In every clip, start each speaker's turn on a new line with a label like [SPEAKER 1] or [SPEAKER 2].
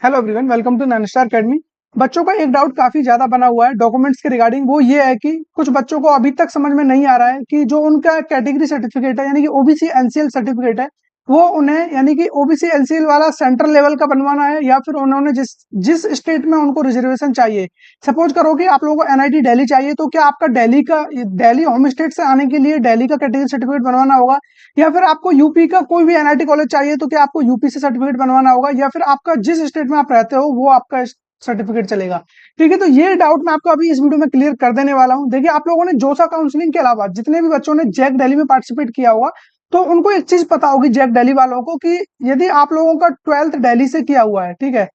[SPEAKER 1] Hello everyone, welcome to Nanstar academy. बच्चों का एक डाउट काफी ज्यादा बना हुआ है डॉक्यूमेंट्स के रिगार्डिंग। वो ये है कि कुछ बच्चों को अभी तक समझ में नहीं आ रहा है कि जो उनका कैटेगरी सर्टिफिकेट है यानी कि ओबीसी एनसीएल सर्टिफिकेट है, वो उन्हें यानी कि ओबीसी एनसीएल वाला सेंट्रल लेवल का बनवाना है या फिर उन्होंने जिस जिस स्टेट में उनको रिजर्वेशन चाहिए। सपोज करो कि आप लोगों को एनआईटी दिल्ली चाहिए, तो क्या आपका दिल्ली होम स्टेट से आने के लिए दिल्ली का कैटेगरी सर्टिफिकेट बनवाना होगा, या फिर आपको यूपी का कोई भी एनआईटी कॉलेज चाहिए तो क्या आपको यूपी से सर्टिफिकेट बनवाना होगा, या फिर आपका जिस स्टेट में आप रहते हो वो आपका सर्टिफिकेट चलेगा। ठीक है, तो ये डाउट मैं आपको अभी इस वीडियो में क्लियर कर देने वाला हूं। देखिए, आप लोगों ने जोसा काउंसलिंग के अलावा जितने भी बच्चों ने जैक दिल्ली में पार्टिसिपेट किया होगा, तो उनको एक चीज पता होगी जैक दिल्ली वालों को कि यदि आप लोगों का 12th दिल्ली से किया हुआ है, ठीक है,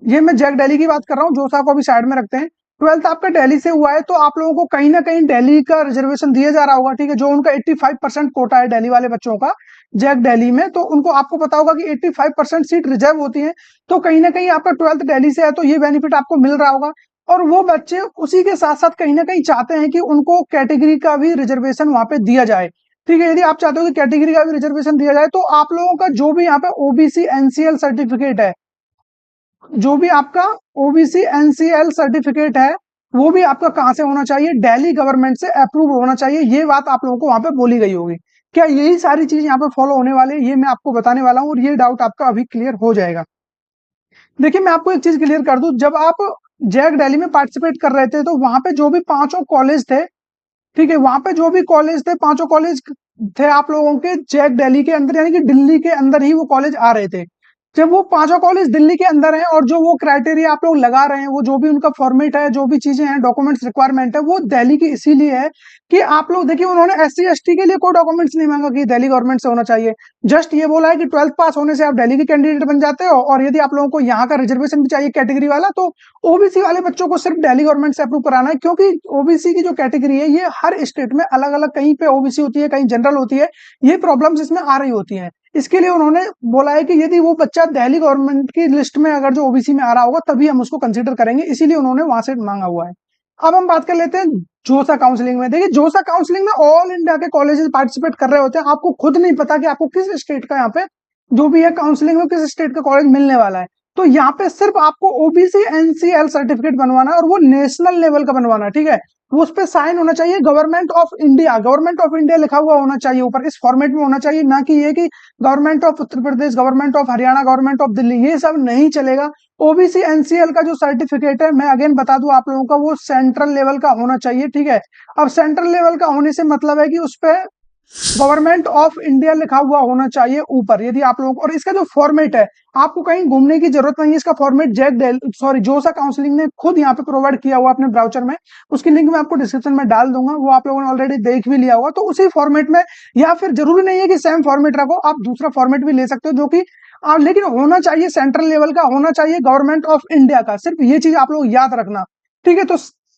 [SPEAKER 1] ये मैं जैक दिल्ली की बात कर रहा हूँ, जोसा को भी साइड में रखते हैं। 12th आपका दिल्ली से हुआ है तो आप लोगों को कहीं ना कहीं दिल्ली का रिजर्वेशन दिया जा रहा होगा। ठीक है, जो उनका 85% कोटा है दिल्ली वाले बच्चों का जैक दिल्ली में, तो उनको आपको पता होगा कि 85% सीट रिजर्व होती है। तो कहीं ना कहीं आपका 12th दिल्ली से है तो ये बेनिफिट आपको मिल रहा होगा। और वो बच्चे उसी के साथ साथ कहीं ना कहीं चाहते हैं कि उनको कैटेगरी का भी रिजर्वेशन वहां पे दिया जाए। ठीक है, यदि आप चाहते हो कि कैटेगरी का भी रिजर्वेशन दिया जाए तो आप लोगों का जो भी यहाँ पे ओबीसी एनसीएल सर्टिफिकेट है, जो भी आपका ओबीसी एनसीएल सर्टिफिकेट है, वो भी आपका कहां से होना चाहिए, दिल्ली गवर्नमेंट से अप्रूव होना चाहिए। ये बात आप लोगों को वहां पे बोली गई होगी। क्या यही सारी चीज यहाँ पे फॉलो होने वाली है, ये मैं आपको बताने वाला हूँ और ये डाउट आपका अभी क्लियर हो जाएगा। देखिए, मैं आपको एक चीज क्लियर कर दूं, जब आप जैक दिल्ली में पार्टिसिपेट कर रहे थे तो वहां पे जो भी पांचों कॉलेज थे, ठीक है, वहां पे जो भी कॉलेज थे, पांचों कॉलेज थे आप लोगों के जैक दिल्ली के अंदर, यानी कि दिल्ली के अंदर ही वो कॉलेज आ रहे थे। जब वो पांचों कॉलेज दिल्ली के अंदर हैं और जो वो क्राइटेरिया आप लोग लगा रहे हैं, वो जो भी उनका फॉर्मेट है, जो भी चीजें हैं, डॉक्यूमेंट्स रिक्वायरमेंट है, वो दिल्ली की इसीलिए है कि आप लोग देखिए, उन्होंने एससी एसटी के लिए कोई डॉक्यूमेंट्स नहीं मांगा कि दिल्ली गवर्नमेंट से होना चाहिए। जस्ट ये बोला है कि 12th पास होने से आप दिल्ली के कैंडिडेट बन जाते हो, और यदि आप लोगों को यहाँ का रिजर्वेशन भी चाहिए कैटेगरी वाला, तो ओबीसी वाले बच्चों को सिर्फ दिल्ली गवर्नमेंट से अप्रूव कराना है। क्योंकि ओबीसी की जो कैटेगरी है ये हर स्टेट में अलग अलग, कहीं पे ओबीसी होती है, कहीं जनरल होती है, ये प्रॉब्लम्स इसमें आ रही होती हैं। इसके लिए उन्होंने बोला है कि यदि वो बच्चा दिल्ली गवर्नमेंट की लिस्ट में अगर जो ओबीसी में आ रहा होगा तभी हम उसको कंसीडर करेंगे, इसीलिए उन्होंने वहां से मांगा हुआ है। अब हम बात कर लेते हैं जोसा काउंसलिंग में। देखिए, जोसा काउंसलिंग में ऑल इंडिया के कॉलेजेस पार्टिसिपेट कर रहे होते हैं। आपको खुद नहीं पता कि आपको किस स्टेट का यहाँ पे जो भी है काउंसलिंग में किस स्टेट का कॉलेज मिलने वाला है। तो यहाँ पे सिर्फ आपको ओबीसी एनसीएल सर्टिफिकेट बनवाना है और वो नेशनल लेवल का बनवाना है। ठीक है, वो उस पर साइन होना चाहिए government of India, government of India लिखा हुआ होना चाहिए ऊपर, इस फॉर्मेट में होना चाहिए, ना कि ये कि government of Uttar Pradesh, government of Haryana, government of Delhi, ये सब नहीं चलेगा। ओबीसी एनसीएल का जो सर्टिफिकेट है, मैं अगेन बता दूं आप लोगों का, वो सेंट्रल लेवल का होना चाहिए। ठीक है, अब सेंट्रल लेवल का होने से मतलब है कि उस पर गवर्नमेंट ऑफ इंडिया लिखा हुआ होना चाहिए ऊपर, यदि आप लोगों को। और इसका जो फॉर्मेट है, आपको कहीं घूमने की जरूरत नहीं है, इसका फॉर्मेट जोसा काउंसलिंग ने खुद यहाँ पे प्रोवाइड किया हुआ अपने ब्राउचर में। उसकी लिंक मैं आपको डिस्क्रिप्शन में डाल दूंगा, वो आप लोगों ने ऑलरेडी देख भी लिया होगा। तो उसी फॉर्मेट में, या फिर जरूरी नहीं है कि सेम फॉर्मेट रखो, आप दूसरा फॉर्मेट भी ले सकते हो, जो कि लेकिन होना चाहिए सेंट्रल लेवल का, होना चाहिए गवर्नमेंट ऑफ इंडिया का। सिर्फ ये चीज आप लोग याद रखना। ठीक है, तो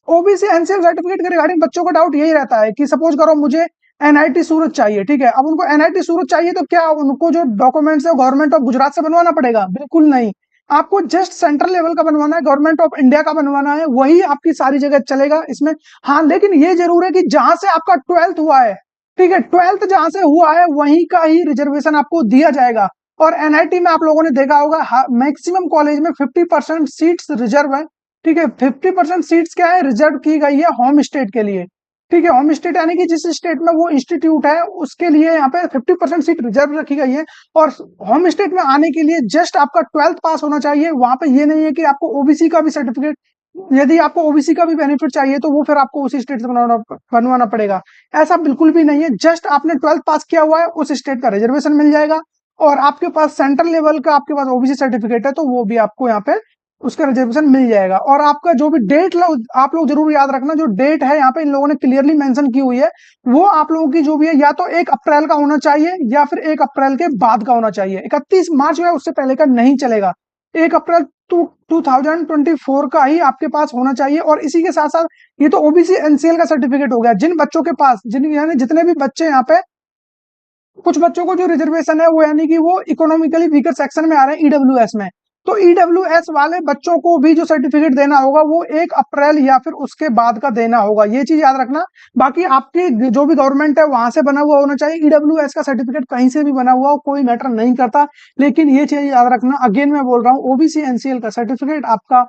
[SPEAKER 1] ओबीसी एनसीएल सर्टिफिकेट के रिगार्डिंग बच्चों का डाउट यही रहता है कि सपोज करो मुझे एनआईटी सूरत चाहिए। ठीक है, अब उनको एनआईटी सूरत चाहिए तो क्या उनको जो डॉक्यूमेंट्स है गवर्नमेंट ऑफ गुजरात से बनवाना पड़ेगा? बिल्कुल नहीं, आपको जस्ट सेंट्रल लेवल का बनवाना है, गवर्नमेंट ऑफ इंडिया का बनवाना है, वही आपकी सारी जगह चलेगा इसमें। हाँ, लेकिन ये जरूर है कि जहां से आपका 12th हुआ है, ठीक है, 12th जहां से हुआ है वहीं का ही रिजर्वेशन आपको दिया जाएगा। और एनआईटी में आप लोगों ने देखा होगा मैक्सिमम कॉलेज में 50% सीट्स रिजर्व है। ठीक है, 50% सीट्स क्या है, रिजर्व की गई है होम स्टेट के लिए। ठीक है, होम स्टेट यानी कि जिस स्टेट में वो इंस्टीट्यूट है उसके लिए यहाँ पे 50% सीट रिजर्व रखी गई है। और होम स्टेट में आने के लिए जस्ट आपका 12th पास होना चाहिए। वहां पे ये नहीं है कि आपको ओबीसी का भी सर्टिफिकेट, यदि आपको ओबीसी का भी बेनिफिट चाहिए तो वो फिर आपको उसी स्टेट से बनवाना पड़ेगा। ऐसा बिल्कुल भी नहीं है, जस्ट आपने 12th पास किया हुआ है, उस स्टेट का रिजर्वेशन मिल जाएगा। और आपके पास सेंट्रल लेवल का आपके पास ओबीसी सर्टिफिकेट है तो वो भी आपको यहाँ पे उसका रिजर्वेशन मिल जाएगा। और आपका जो भी डेट, आप लोग जरूर याद रखना, जो डेट है यहाँ पे इन लोगों ने क्लियरली मेंशन की हुई है, वो आप लोगों की जो भी है या तो 1 अप्रैल का होना चाहिए या फिर 1 अप्रैल के बाद का होना चाहिए। 31 मार्च है उससे पहले का नहीं चलेगा। 1 अप्रैल 2024 का ही आपके पास होना चाहिए। और इसी के साथ साथ ये तो ओबीसी एनसीएल का सर्टिफिकेट हो गया। जिन बच्चों के पास, जिन यानी जितने भी बच्चे यहाँ पे, कुछ बच्चों को जो रिजर्वेशन है वो यानी कि वो इकोनॉमिकली वीकर सेक्शन में आ रहे हैं, ईडब्ल्यूएस में, तो ईडब्ल्यूएस वाले बच्चों को भी जो सर्टिफिकेट देना होगा वो 1 अप्रैल या फिर उसके बाद का देना होगा, ये चीज याद रखना। बाकी आपकी जो भी गवर्नमेंट है वहां से बना हुआ होना चाहिए, ईडब्ल्यूएस का सर्टिफिकेट कहीं से भी बना हुआ हो कोई मैटर नहीं करता, लेकिन ये चीज याद रखना, अगेन मैं बोल रहा हूँ, ओबीसी एनसीएल का सर्टिफिकेट आपका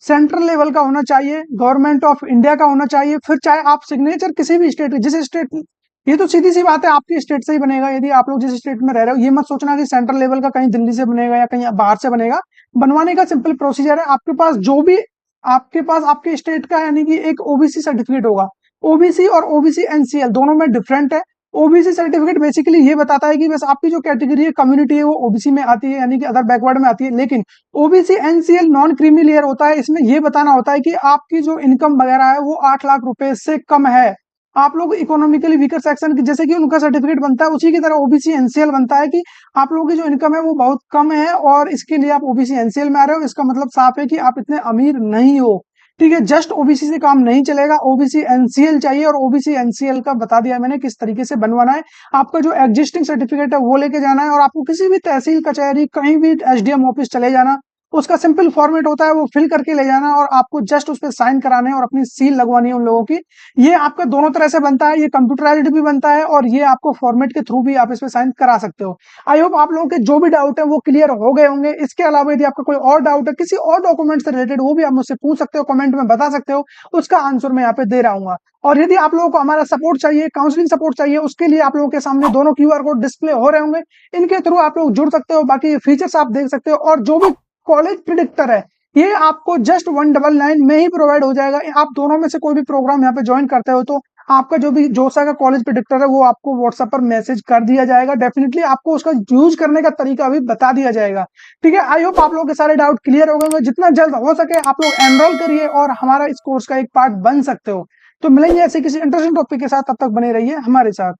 [SPEAKER 1] सेंट्रल लेवल का होना चाहिए, गवर्नमेंट ऑफ इंडिया का होना चाहिए, फिर चाहे आप सिग्नेचर किसी भी स्टेट, जिस स्टेट, ये तो सीधी सी बात है आपकी स्टेट से ही बनेगा, यदि आप लोग जिस स्टेट में रह रहे हो, ये मत सोचना कि सेंट्रल लेवल का कहीं दिल्ली से बनेगा या कहीं बाहर से बनेगा। बनवाने का सिंपल प्रोसीजर है, आपके पास जो भी आपके पास आपके स्टेट का यानी कि एक ओबीसी सर्टिफिकेट होगा। ओबीसी और ओबीसी एनसीएल दोनों में डिफरेंट है। ओबीसी सर्टिफिकेट बेसिकली ये बताता है कि बस आपकी जो कैटेगरी है, कम्युनिटी है, वो ओबीसी में आती है यानी कि अदर बैकवर्ड में आती है, लेकिन OBC NCL non creamy layer होता है, इसमें ये बताना होता है कि आपकी जो इनकम वगैरह है वो 8 लाख रुपए से कम है। आप लोग इकोनॉमिकली वीकर सेक्शन की, जैसे कि उनका सर्टिफिकेट बनता है उसी की तरह ओबीसी एनसीएल बनता है कि आप लोगों की जो इनकम है वो बहुत कम है और इसके लिए आप ओबीसी एनसीएल में आ रहे हो, इसका मतलब साफ है कि आप इतने अमीर नहीं हो। ठीक है, जस्ट ओबीसी से काम नहीं चलेगा, ओबीसी एनसीएल चाहिए, और ओबीसी एनसीएल का बता दिया मैंने किस तरीके से बनवाना है। आपका जो एग्जिस्टिंग सर्टिफिकेट है वो लेके जाना है, और आपको किसी भी तहसील कचहरी कहीं भी एसडीएम ऑफिस चले जाना, उसका सिंपल फॉर्मेट होता है, वो फिल करके ले जाना और आपको जस्ट उस पर साइन कराने हैं और अपनी सील लगवानी है उन लोगों की। ये आपका दोनों तरह से बनता है, ये कंप्यूटराइज्ड भी बनता है और ये आपको फॉर्मेट के थ्रू भी आप इस पे साइन करा सकते हो। आई होप आप लोगों के जो भी डाउट है वो क्लियर हो गए होंगे। इसके अलावा यदि आपका कोई और डाउट है किसी और डॉक्यूमेंट से रिलेटेड, वो भी आप मुझसे पूछ सकते हो, कमेंट में बता सकते हो, उसका आंसर मैं यहाँ पे दे रहा हूँ। और यदि आप लोगों को हमारा सपोर्ट चाहिए, काउंसलिंग सपोर्ट चाहिए, उसके लिए आप लोगों के सामने दोनों क्यूआर कोड डिस्प्ले हो रहे होंगे, इनके थ्रू आप लोग जुड़ सकते हो, बाकी फीचर्स आप देख सकते हो। और जो भी कॉलेज प्रिडिक्टर है ये आपको जस्ट 199 में ही प्रोवाइड हो जाएगा। आप दोनों में से कोई भी प्रोग्राम यहाँ पे ज्वाइन करते हो तो आपका जो भी जोसा का कॉलेज प्रिडिक्टर है वो आपको व्हाट्सएप पर मैसेज कर दिया जाएगा, डेफिनेटली आपको उसका यूज करने का तरीका भी बता दिया जाएगा। ठीक है, आई होप आप लोगों के सारे डाउट क्लियर हो गए, जितना जल्द हो सके आप लोग एनरोल करिए और हमारा इस कोर्स का एक पार्ट बन सकते हो। तो मिलेंगे ऐसे किसी इंटरेस्टिंग टॉपिक के साथ, तब तक बने रहिए हमारे साथ।